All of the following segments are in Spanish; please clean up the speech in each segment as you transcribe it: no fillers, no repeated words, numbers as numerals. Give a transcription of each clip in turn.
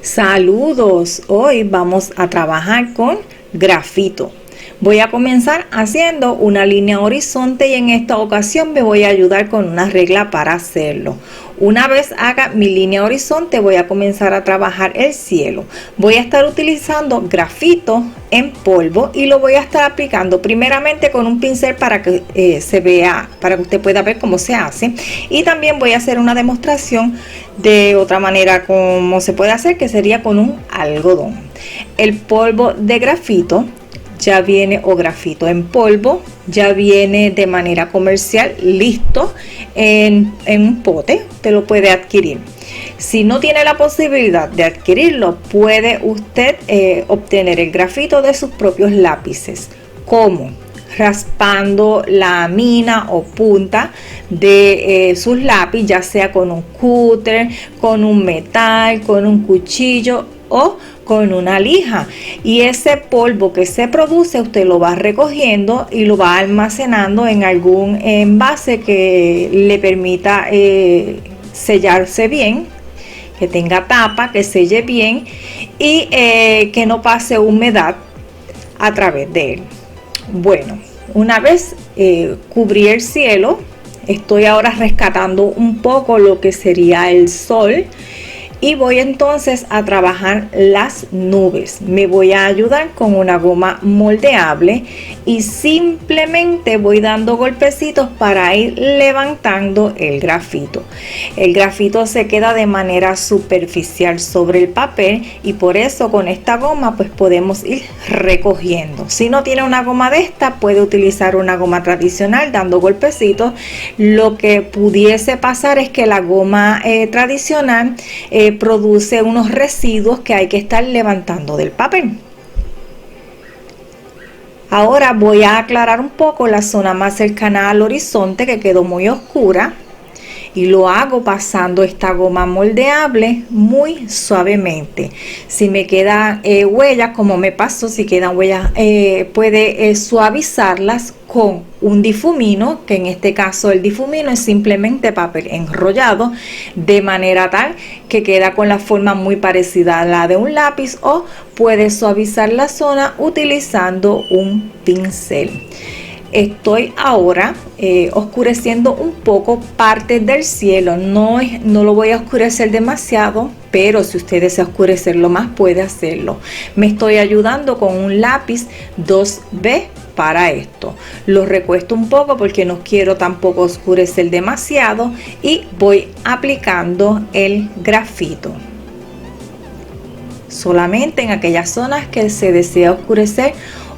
Saludos, hoy vamos a trabajar con grafito. Voy a comenzar haciendo una línea horizonte y en esta ocasión me voy a ayudar con una regla para hacerlo. Una vez haga mi línea horizonte voy a comenzar a trabajar el cielo. Voy a estar utilizando grafito en polvo y lo voy a estar aplicando primeramente con un pincel para que se vea, para que usted pueda ver cómo se hace. Y también voy a hacer una demostración de otra manera como se puede hacer, que sería con un algodón. El polvo de grafito ya viene, o grafito en polvo, ya viene de manera comercial listo en un pote, te lo puede adquirir. Si no tiene la posibilidad de adquirirlo, puede usted obtener el grafito de sus propios lápices. ¿Cómo? Raspando la mina o punta de sus lápices, ya sea con un cúter, con un metal, con un cuchillo o con una lija, y ese polvo que se produce usted lo va recogiendo y lo va almacenando en algún envase que le permita sellarse bien, que tenga tapa, que selle bien y que no pase humedad a través de él. Bueno, una vez cubrí el cielo, estoy ahora rescatando un poco lo que sería el sol. Y voy entonces a trabajar las nubes. Me voy a ayudar con una goma moldeable y simplemente voy dando golpecitos para ir levantando el grafito. El grafito se queda de manera superficial sobre el papel y por eso con esta goma pues podemos ir recogiendo. Si no tiene una goma de esta, puede utilizar una goma tradicional dando golpecitos. Lo que pudiese pasar es que la goma tradicional produce unos residuos que hay que estar levantando del papel. Ahora voy a aclarar un poco la zona más cercana al horizonte que quedó muy oscura y lo hago pasando esta goma moldeable muy suavemente. Si me quedan huellas, como me pasó, si quedan huellas, puede suavizarlas con un difumino, que en este caso el difumino es simplemente papel enrollado de manera tal que queda con la forma muy parecida a la de un lápiz, o puede suavizar la zona utilizando un pincel. Estoy ahora oscureciendo un poco parte del cielo. No lo voy a oscurecer demasiado, pero si usted desea oscurecerlo más puede hacerlo. Me estoy ayudando con un lápiz 2B para esto. Lo recuesto un poco porque no quiero tampoco oscurecer demasiado y voy aplicando el grafito solamente en aquellas zonas que se desea oscurecer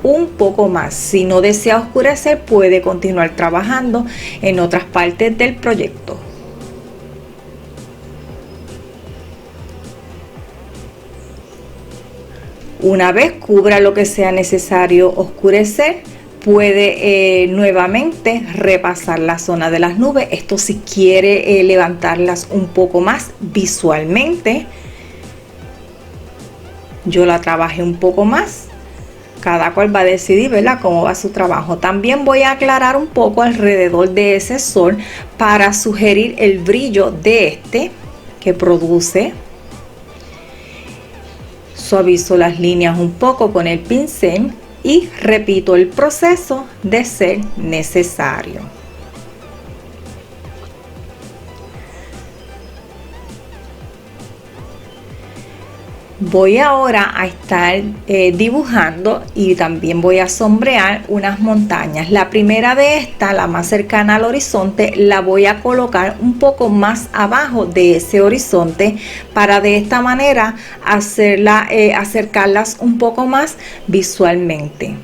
un poco más. Si no desea oscurecer, puede continuar trabajando en otras partes del proyecto. Una vez cubra lo que sea necesario oscurecer, puede nuevamente repasar la zona de las nubes. Esto si quiere levantarlas un poco más visualmente. Yo la trabajé un poco más. Cada cual va a decidir, ¿verdad?, cómo va su trabajo. También voy a aclarar un poco alrededor de ese sol para sugerir el brillo de este que produce. Suavizo las líneas un poco con el pincel y repito el proceso de ser necesario. Voy ahora a estar dibujando y también voy a sombrear unas montañas. La primera de estas, la más cercana al horizonte, la voy a colocar un poco más abajo de ese horizonte para de esta manera acercarlas un poco más visualmente.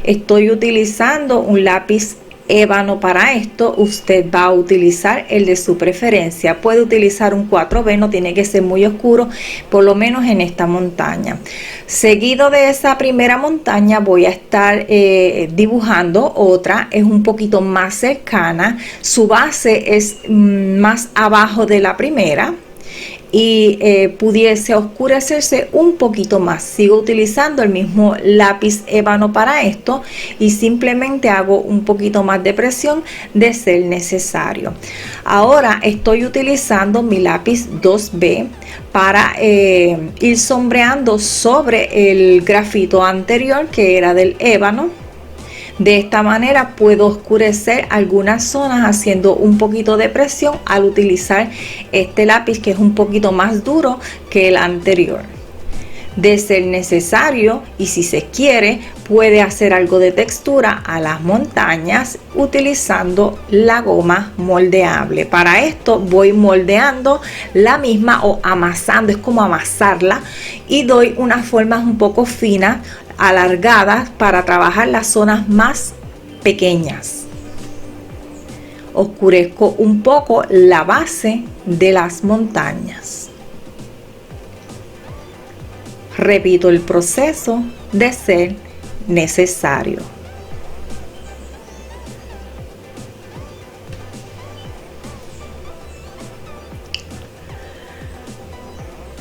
Estoy utilizando un lápiz ébano para esto. Usted va a utilizar el de su preferencia. Puede utilizar un 4B, no tiene que ser muy oscuro, por lo menos en esta montaña. Seguido de esa primera montaña voy a estar dibujando otra, es un poquito más cercana, su base es más abajo de la primera. y pudiese oscurecerse un poquito más. Sigo utilizando el mismo lápiz ébano para esto y simplemente hago un poquito más de presión de ser necesario. Ahora estoy utilizando mi lápiz 2B para ir sombreando sobre el grafito anterior, que era del ébano. De esta manera puedo oscurecer algunas zonas haciendo un poquito de presión al utilizar este lápiz, que es un poquito más duro que el anterior. De ser necesario, y si se quiere, puede hacer algo de textura a las montañas utilizando la goma moldeable. Para esto voy moldeando la misma o amasando, es como amasarla, y doy unas formas un poco finas, alargadas, para trabajar las zonas más pequeñas. Oscurezco un poco la base de las montañas. Repito el proceso de ser necesario.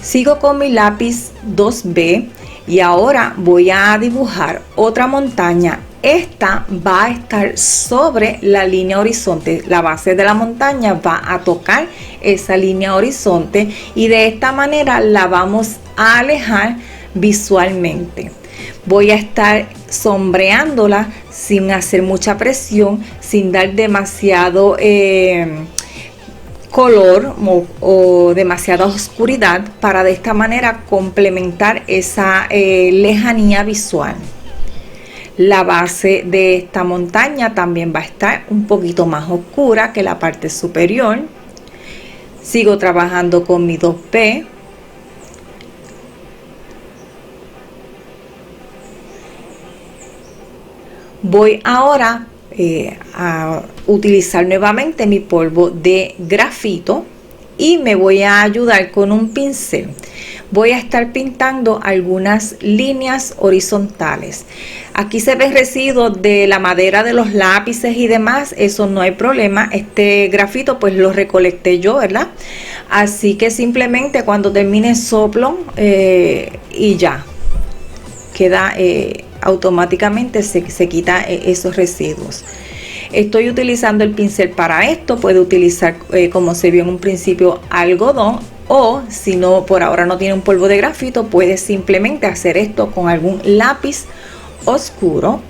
Sigo con mi lápiz 2B y ahora voy a dibujar otra montaña. Esta va a estar sobre la línea horizonte. La base de la montaña va a tocar esa línea horizonte y de esta manera la vamos a alejar visualmente. Voy a estar sombreándola sin hacer mucha presión, sin dar demasiado color o demasiada oscuridad, para de esta manera complementar esa lejanía visual. La base de esta montaña también va a estar un poquito más oscura que la parte superior. Sigo trabajando con mi 2B. Voy ahora a utilizar nuevamente mi polvo de grafito y me voy a ayudar con un pincel. Voy a estar pintando algunas líneas horizontales. Aquí se ve residuos de la madera de los lápices y demás, eso no hay problema. Este grafito pues lo recolecté yo, ¿verdad? Así que simplemente cuando termine soplo y ya queda automáticamente se quita esos residuos. Estoy utilizando el pincel para esto. Puede utilizar, como se vio en un principio, algodón, o si no, por ahora no tiene un polvo de grafito, puede simplemente hacer esto con algún lápiz oscuro,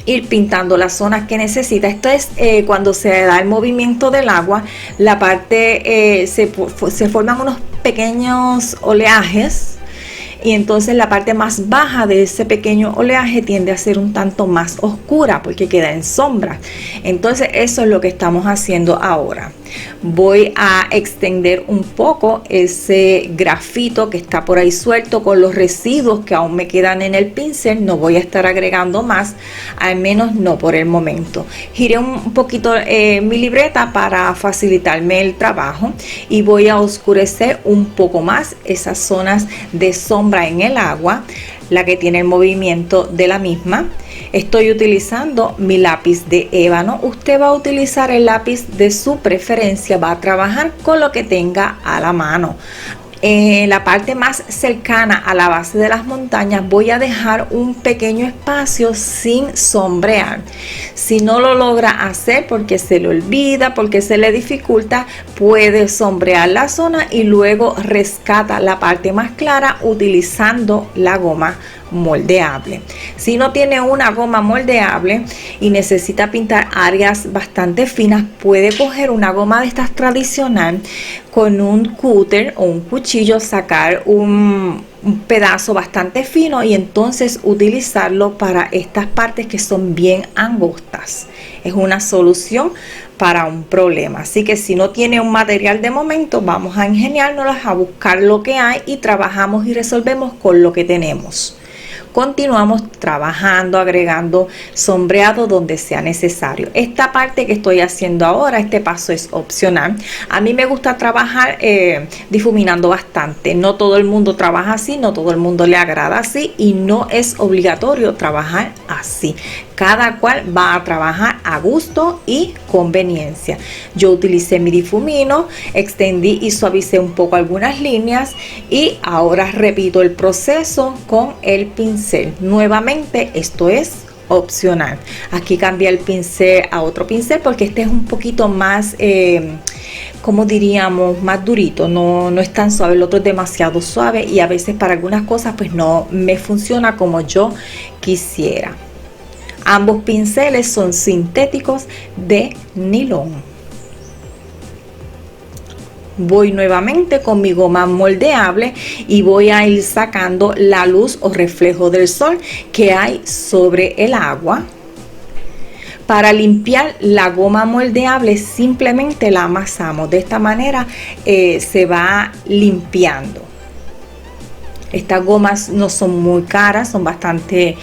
ir pintando las zonas que necesita. Esto es cuando se da el movimiento del agua, la parte se forman unos pequeños oleajes, y entonces la parte más baja de ese pequeño oleaje tiende a ser un tanto más oscura porque queda en sombra. Entonces eso es lo que estamos haciendo ahora. Voy a extender un poco ese grafito que está por ahí suelto con los residuos que aún me quedan en el pincel. No voy a estar agregando más, al menos no por el momento. Giré un poquito mi libreta para facilitarme el trabajo y voy a oscurecer un poco más esas zonas de sombra en el agua, la que tiene el movimiento de la misma. Estoy utilizando mi lápiz de ébano. Usted va a utilizar el lápiz de su preferencia, va a trabajar con lo que tenga a la mano. En la parte más cercana a la base de las montañas voy a dejar un pequeño espacio sin sombrear. Si no lo logra hacer porque se le olvida, porque se le dificulta, puede sombrear la zona y luego rescata la parte más clara utilizando la goma moldeable. Si no tiene una goma moldeable y necesita pintar áreas bastante finas, puede coger una goma de estas tradicional, con un cúter o un cuchillo sacar un pedazo bastante fino y entonces utilizarlo para estas partes que son bien angostas. Es una solución para un problema. Así que si no tiene un material de momento, vamos a ingeniárnoslas, a buscar lo que hay y trabajamos y resolvemos con lo que tenemos. Continuamos trabajando, agregando sombreado donde sea necesario. Esta parte que estoy haciendo ahora, este paso es opcional. A mí me gusta trabajar difuminando bastante. No todo el mundo trabaja así, no todo el mundo le agrada así y no es obligatorio trabajar así. Cada cual va a trabajar a gusto y conveniencia. Yo utilicé mi difumino, extendí y suavicé un poco algunas líneas y ahora repito el proceso con el pincel. Nuevamente, esto es opcional. Aquí cambié el pincel a otro pincel porque este es un poquito más, como diríamos, más durito, no es tan suave. El otro es demasiado suave y a veces para algunas cosas pues no me funciona como yo quisiera. Ambos pinceles son sintéticos de nilón. Voy nuevamente con mi goma moldeable y voy a ir sacando la luz o reflejo del sol que hay sobre el agua. Para limpiar la goma moldeable simplemente la amasamos. De esta manera se va limpiando. Estas gomas no son muy caras, son bastante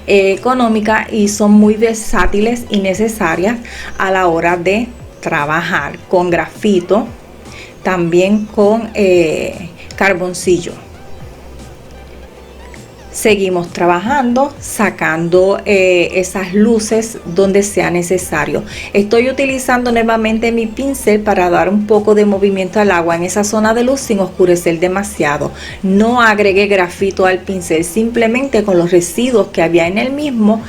económicas y son muy versátiles y necesarias a la hora de trabajar con grafito, también con carboncillo. Seguimos trabajando, sacando esas luces donde sea necesario. Estoy utilizando nuevamente mi pincel para dar un poco de movimiento al agua en esa zona de luz sin oscurecer demasiado. No agregué grafito al pincel, simplemente con los residuos que había en el mismo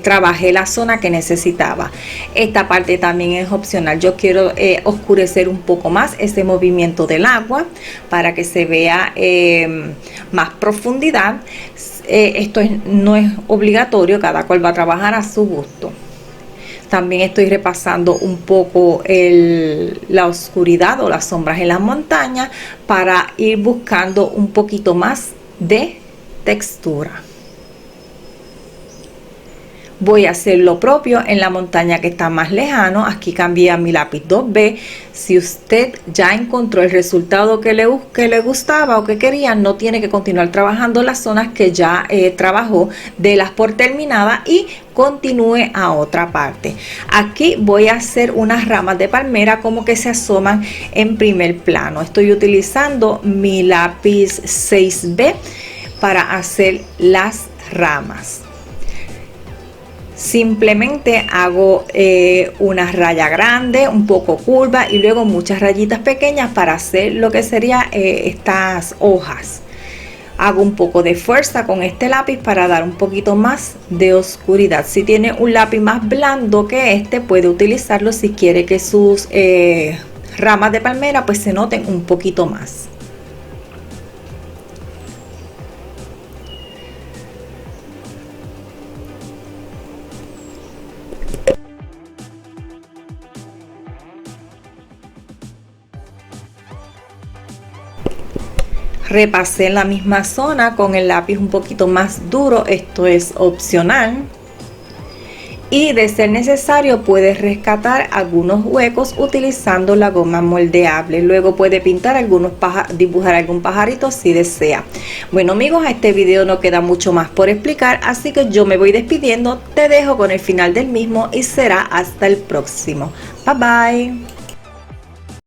trabajé la zona que necesitaba. Esta parte también es opcional. Yo quiero oscurecer un poco más ese movimiento del agua para que se vea más profundidad. Esto no es obligatorio, cada cual va a trabajar a su gusto. También estoy repasando un poco la oscuridad o las sombras en las montañas para ir buscando un poquito más de textura. Voy a hacer lo propio en la montaña que está más lejano. Aquí cambié a mi lápiz 2B. Si usted ya encontró el resultado que le gustaba o que quería, no tiene que continuar trabajando las zonas que ya trabajó, délas por terminada y continúe a otra parte. Aquí voy a hacer unas ramas de palmera como que se asoman en primer plano. Estoy utilizando mi lápiz 6B para hacer las ramas. Simplemente hago una raya grande, un poco curva y luego muchas rayitas pequeñas para hacer lo que sería estas hojas. Hago un poco de fuerza con este lápiz para dar un poquito más de oscuridad. Si tiene un lápiz más blando que este, puede utilizarlo si quiere que sus ramas de palmera pues se noten un poquito más. Repasé en la misma zona con el lápiz un poquito más duro, esto es opcional. Y de ser necesario puedes rescatar algunos huecos utilizando la goma moldeable. Luego puede pintar dibujar algún pajarito si desea. Bueno amigos, a este video no queda mucho más por explicar, así que yo me voy despidiendo. Te dejo con el final del mismo y será hasta el próximo. Bye bye.